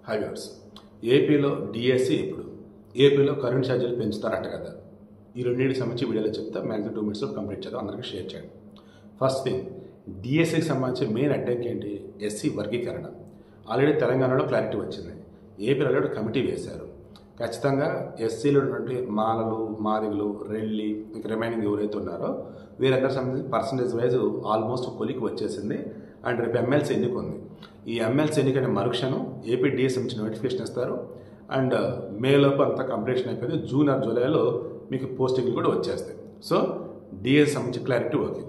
హైవేర్స్ ఏపీలో డిఎస్సి ఇప్పుడు ఏపీలో కరెంట్ ఛార్జీలు పెంచుతారట కదా. ఈ రెండింటికి సంబంధించి వీడియోలో చెప్తా. మ్యాక్సిమం 2 minutes కంప్లీట్ చేద్దాం, అందరికీ షేర్ చేయండి. ఫస్ట్ థింగ్, డిఎస్సికి సంబంధించి మెయిన్ అడ్డంకి ఏంటి? ఎస్సీ వర్గీకరణ. ఆల్రెడీ తెలంగాణలో క్లారిటీ వచ్చింది. ఏపీలో ఆల్రెడీ కమిటీ వేశారు. ఖచ్చితంగా ఎస్సీలో ఉన్నటువంటి మాలలు, మాదిగలు, రెల్లి, ఇంక రిమైనింగ్ ఎవరైతే ఉన్నారో వీరందరి సంబంధించి పర్సంటేజ్ వైజ్ ఆల్మోస్ట్ కొలికి వచ్చేసింది. అండ్ రేపు ఎమ్మెల్సీ ఎన్నిక ఉంది. ఈ ఎమ్మెల్సీ ఎన్నికైన మరుక్షణం ఏపీ డిఎస్సి నుంచి నోటిఫికేషన్ ఇస్తారు. అండ్ మేలోపు అంతా కంప్లీషన్ అయిపోయింది. జూన్ ఆర్ జూలైలో మీకు పోస్టింగ్లు కూడా వచ్చేస్తాయి. సో డిఎస్సి సంబంధించి క్లారిటీ ఓకే.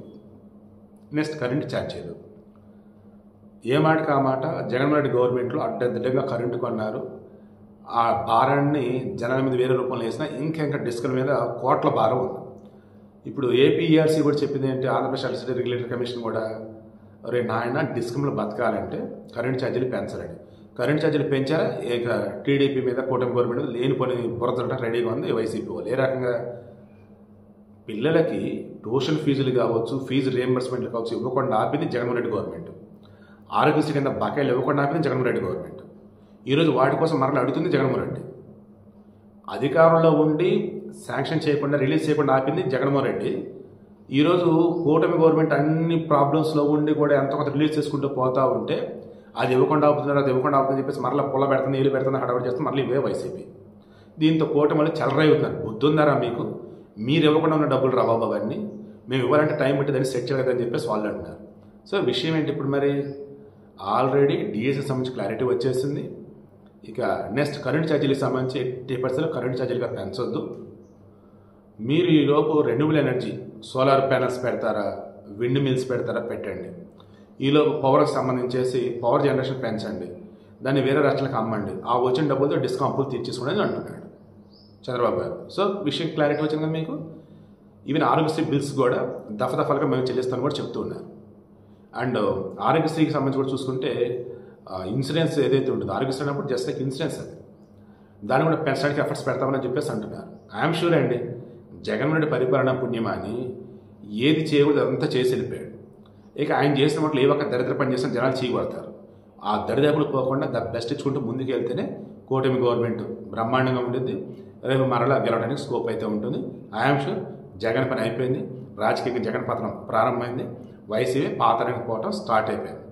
నెక్స్ట్ కరెంట్ ఛార్జీలు. ఏ మాటకి ఆ మాట, జగన్మోహన్ రెడ్డి గవర్నమెంట్లో అడ్డదిడ్డంగా కరెంటు కొన్నారు. ఆ భారాన్ని జనాల మీద వేరే రూపంలో వేసినా ఇంకా డిస్కల మీద కోట్ల భారం ఉంది. ఇప్పుడు ఏపీఈఆర్సీ కూడా చెప్పింది ఏంటి, ఆంధ్రప్రదేశ్ ఎలక్ట్రిసిటీ రెగ్యులేటరీ కమిషన్ కూడా, రే నాయన డిస్కంలో బతకాలంటే కరెంట్ ఛార్జీలు పెంచాలండి. కరెంట్ ఛార్జీలు పెంచారా? ఇక టీడీపీ మీద, కూటమి గవర్నమెంట్ మీద లేనిపోని బురదలట రెడీగా ఉంది వైసీపీ వాళ్ళు. ఏ రకంగా పిల్లలకి ట్యూషన్ ఫీజులు కావచ్చు, ఫీజు రియంబర్స్మెంట్లు కావచ్చు ఇవ్వకుండా ఆపింది జగన్మోహన్ రెడ్డి గవర్నమెంట్. ఆరోగ్యశ్రీ కింద బకాయిలు ఇవ్వకుండా ఆపింది జగన్మోహన్ రెడ్డి గవర్నమెంట్. ఈరోజు వాటి కోసం మరలా అడుగుతుంది జగన్మోహన్ రెడ్డి. అధికారంలో ఉండి శాంక్షన్ చేయకుండా, రిలీజ్ చేయకుండా ఆపింది జగన్మోహన్ రెడ్డి. ఈరోజు కూటమి గవర్నమెంట్ అన్ని ప్రాబ్లమ్స్లో ఉండి కూడా ఎంత కొంత రిలీజ్ చేసుకుంటూ పోతా ఉంటే అది ఇవ్వకుండా ఆపుతున్నారు, అది ఇవ్వకుండా ఆపుతుందని చెప్పేసి మరలా పొల పెడుతుంది, నీళ్ళు పెడుతుంది, హడావుడి చేస్తుంది, మళ్ళీ ఇవే వైసీపీ. దీంతో కూటమి వాళ్ళు చెలరై అవుతున్నారు. బుద్ధుందారా మీకు? మీరు ఇవ్వకుండా ఉన్న డబ్బులు రాబాబు అవన్నీ మేము ఇవ్వాలంటే టైం పెట్టి దాన్ని సెట్ చేయలేదని చెప్పేసి వాళ్ళు అంటున్నారు. సో విషయం ఏంటి ఇప్పుడు మరి? ఆల్రెడీ డిఎస్సి సంబంధించి క్లారిటీ వచ్చేసింది. ఇక నెక్స్ట్ కరెంట్ ఛార్జీలకు సంబంధించి 80% కరెంట్ ఛార్జీలుగా పెంచొద్దు. మీరు ఈలోపు రెన్యూబుల్ ఎనర్జీ, సోలార్ ప్యానల్స్ పెడతారా, విండ్ మిల్స్ పెడతారా, పెట్టండి. ఈలోపు పవర్కి సంబంధించేసి పవర్ జనరేషన్ పెంచండి, దాన్ని వేరే రాష్ట్రాలకు అమ్మండి, ఆ వచ్చిన డబ్బులతో డిస్కౌంట్ అప్పులు తీర్చేసుకోండి అంటున్నాడు చంద్రబాబు గారు. సో విషయం క్లారిటీ వచ్చింది కదా మీకు. ఈవెన్ ఆరోగ్యశ్రీ బిల్స్ కూడా దఫాలుగా మేము చెల్లిస్తామని కూడా చెప్తూ ఉన్నారు. అండ్ ఆరోగ్యశ్రీకి సంబంధించి కూడా చూసుకుంటే ఇన్సూరెన్స్ ఏదైతే ఉంటుందో, ఆరోగ్యశ్రీ అన్నప్పుడు జస్ట్ లైక్ ఇన్సూరెన్స్ అది, దాన్ని కూడా పెంచడానికి ఎఫర్ట్స్ పెడతామని చెప్పేసి అంటున్నారు. ఐఎమ్ షూర్ అండి, జగన్మోహన్ రెడ్డి పరిపాలన పుణ్యమాని ఏది చేయకూడదు అదంతా చేసి వెళ్ళిపోయాడు. ఇక ఆయన చేసిన వాటిలో ఏ ఒక్క దరిద్ర పని చేసిన జనాలు చేయబడతారు. ఆ దరిదాపులు పోకుండా ద బెస్ట్ ఇచ్చుకుంటూ ముందుకు వెళ్తేనే కూటమి గవర్నమెంట్ బ్రహ్మాండంగా ఉంటుంది. రేపు మరలా గెలవడానికి స్కోప్ అయితే ఉంటుంది. ఐఎమ్ షూర్ జగన్ పని అయిపోయింది. రాజకీయంగా జగన్ పతనం ప్రారంభమైంది. వైసీపీ పాతడానికి పోవటం స్టార్ట్ అయిపోయింది.